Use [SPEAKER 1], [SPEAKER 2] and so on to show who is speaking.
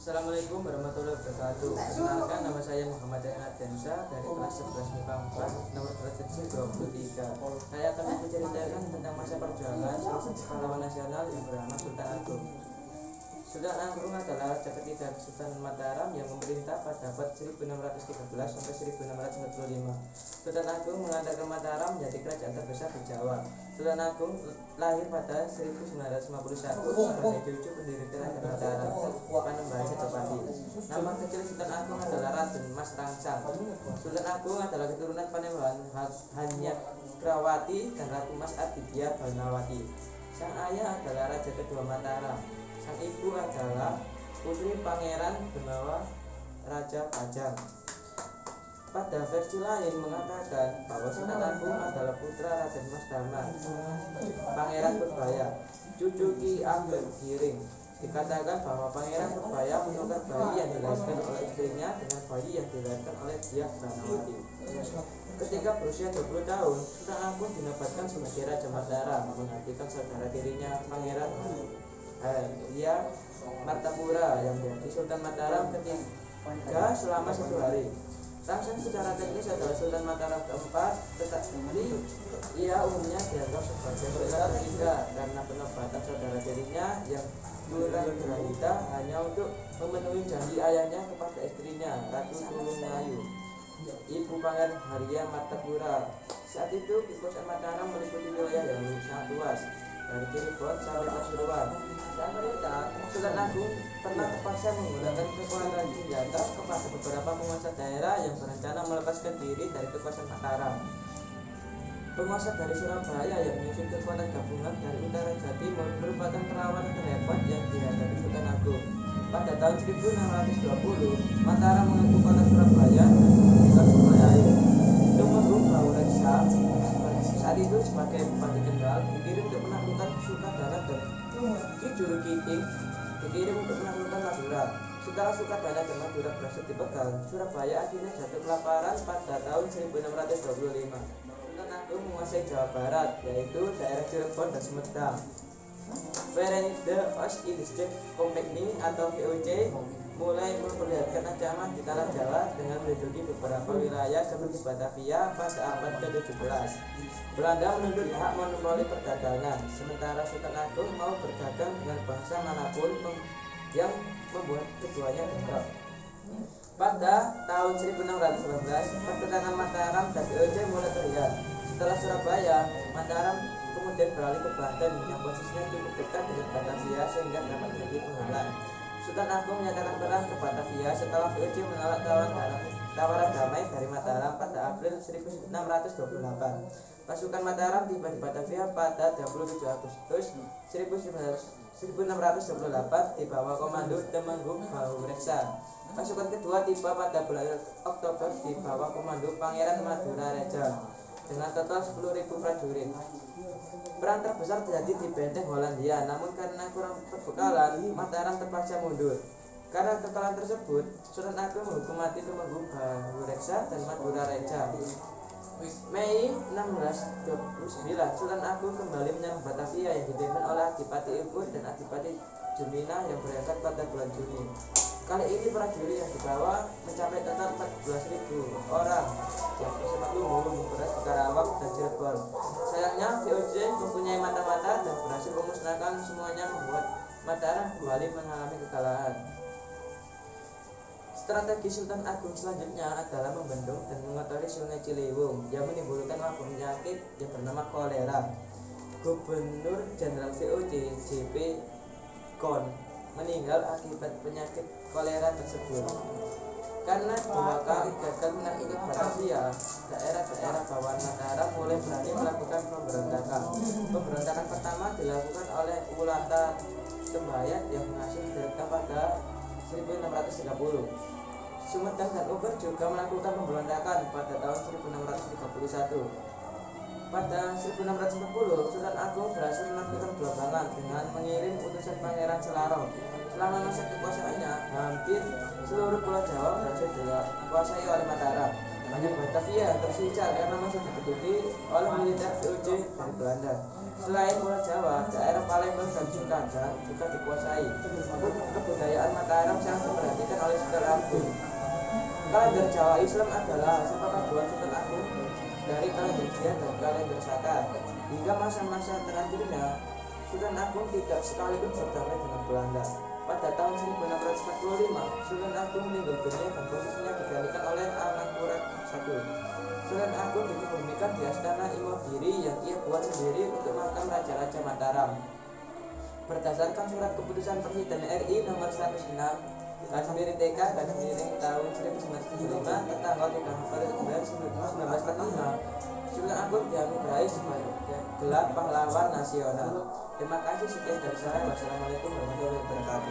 [SPEAKER 1] Assalamualaikum warahmatullahi wabarakatuh. Perkenalkan, nama saya Muhammad Densa dari kelas 11 MIPA 4 nomor absensi 23. Saya akan menceritakan tentang masa perjuangan salah satu pahlawan nasional yang bernama Sultan Agung. Sultan Agung adalah raja ketiga Kesultanan Mataram yang memerintah pada abad 1613 sampai 1645. Sultan Agung mengantarkan Mataram menjadi kerajaan terbesar di Jawa. Sultan Agung lahir pada 1951 sebagai cucu pendiri kerajaan Mataram, Panembahan Sejopati. Nama kecil Sultan Agung adalah Raden Mas Rangsang. Sultan Agung adalah keturunan Panembahan Hanyakrawati dan Ratu Mas Aditya Banawati. Sang ayah adalah raja kedua Mataram. Sang ibu adalah putri Pangeran Benawa Raja Pajang. Pada versi lain mengatakan bahwa Sultan Agung adalah putra Raden Mas Damar, Pangeran Purbaya, cucu Ki Ageng Giring. Dikatakan bahwa Pangeran Purbaya menukar bayi yang dilahirkan oleh istrinya dengan bayi yang dilahirkan oleh Diah Banawati. Ketika berusia 20 tahun, Sultan Agung dinobatkan sebagai Raja Mataram, menggantikan saudara tirinya Pangeran Martapura yang menjadi Sultan Mataram ketiga selama 1 hari. Rangsang secara teknis adalah Sultan Mataram keempat, tetapi ia umumnya dianggap sebagai Sultan ketiga karena penobatan saudara tirinya yang Duranggrahita hanya untuk memenuhi janji ayahnya kepada istrinya Ratu Tulungayu, ibu Pangeran Harya Martapura. Saat itu kekuasaan Mataram meliputi wilayah yang sangat luas, dari Cirebon sampai Pasuruan. Saat mereka, Sultan Agung pernah terpaksa menggunakan kekuatan senjata kepada beberapa penguasa daerah yang berencana melepaskan diri dari kekuasaan Mataram. Penguasa dari Surabaya yang menyusun kekuatan gabungan dari utara hingga timur merupakan perlawanan terhebat yang dihadapi Sultan Agung. Pada tahun 1620, Mataram mengaku kota Surabaya dan mendirikan sungai air. Tumenggung Baureksa saat itu sebagai Bupati Kendal dikirim untuk menaklukkan Sukadana dan Ki Jurukiting dikirim untuk menaklukkan Madura. Setelah Sukadana dan Madura berhasil dipegang, Surabaya akhirnya jatuh kelaparan pada tahun 1625. Sultan Agung menguasai Jawa Barat, yaitu daerah Cirebon dan Sumedang. Verenigde Oost-Indische Compagnie atau VOC mulai memperlihatkan ancaman di tanah Jawa dengan menduduki beberapa wilayah seperti Batavia pada abad ke-17. Belanda menuntut hak monopoli perdagangan, sementara Sultan Agung mau berdagang dengan bangsa manapun yang membuat keduanya bentrok. Pada tahun 1619, pertentangan Mataram dan VOC mulai terlihat. Setelah Surabaya, Mataram kemudian beralih ke Banten yang posisinya cukup dekat dengan Batavia sehingga dapat menjadi penghalang. Sultan Agung menyatakan perang ke Batavia setelah VOC menolak tawaran damai dari Mataram pada April 1628. Pasukan Mataram tiba di Batavia pada 27 Agustus 1628 di bawah komando Tumenggung Baureksa. Pasukan kedua tiba pada bulan Oktober di bawah komando Pangeran Madurareja dengan total 10.000 prajurit. Perang terbesar terjadi di Benteng Hollandia, namun karena kurang perbekalan, Mataram terpaksa mundur. Karena kekalahan tersebut, Sultan Agung menghukum mati Tumenggung Baureksa dan Madurareja. Mei 1629, Sultan Agung kembali menyerang Batavia yang dipimpin oleh Adipati Ungkur dan Adipati Jumina yang berangkat pada bulan Juni. Kali ini prajurit yang dibawa mencapai total 14.000 orang yang bersama lumpuh beras di Karawang dan Cirebon. Sayangnya VOC mempunyai mata-mata dan berhasil memusnahkan semuanya, membuat Mataram kembali mengalami kekalahan. Strategi Sultan Agung selanjutnya adalah membendung dan mengotori Sungai Ciliwung yang menimbulkan wabah penyakit yang bernama kolera. Gubernur Jenderal VOC J.P. Kon meninggal akibat penyakit kolera tersebut. Karena 2 kali gagal menaklukkan Batavia, daerah-daerah bawahan Mataram mulai berani melakukan pemberontakan. Pemberontakan pertama dilakukan oleh Ulata Sembayat yang berhasil direkam pada 1630. Sumedang dan Ungkur juga melakukan pemberontakan pada tahun 1631. Pada 1640, Sultan Agung berhasil melakukan gelobangan dengan mengirim utusan Pangeran Selarong. Selama masa kekuasaannya, hampir seluruh Pulau Jawa berhasil dikuasai oleh Mataram. Hanya Batavia tersisa karena masih diduduki oleh militer VOC dari Belanda. Selain Pulau Jawa, daerah Palembang dan Bintan Mataram juga dikuasai. Kebudayaan Mataram sangat diperhatikan oleh Sultan Agung. Kalender Jawa Islam adalah hasil perpaduan Sultan Agung dari kalender Jian dan kalender Saka. Hingga masa-masa terakhirnya, Sultan Agung tidak sekalipun berdamai dengan Belanda. Pada tahun 1645, Sultan Agung meninggal dunia dan posisinya digantikan oleh Amangkurat I. Sultan Agung dikebumikan di Astana Imogiri yang ia buat sendiri untuk makam Raja-Raja Mataram. Berdasarkan surat keputusan Presiden RI nomor 106 TK tahun 1975 tanggal 3 November 1945, Sultan Agung dianugerahi sebagai gelar pahlawan nasional. Terima kasih, sekian dari saya. Wassalamualaikum warahmatullahi wabarakatuh.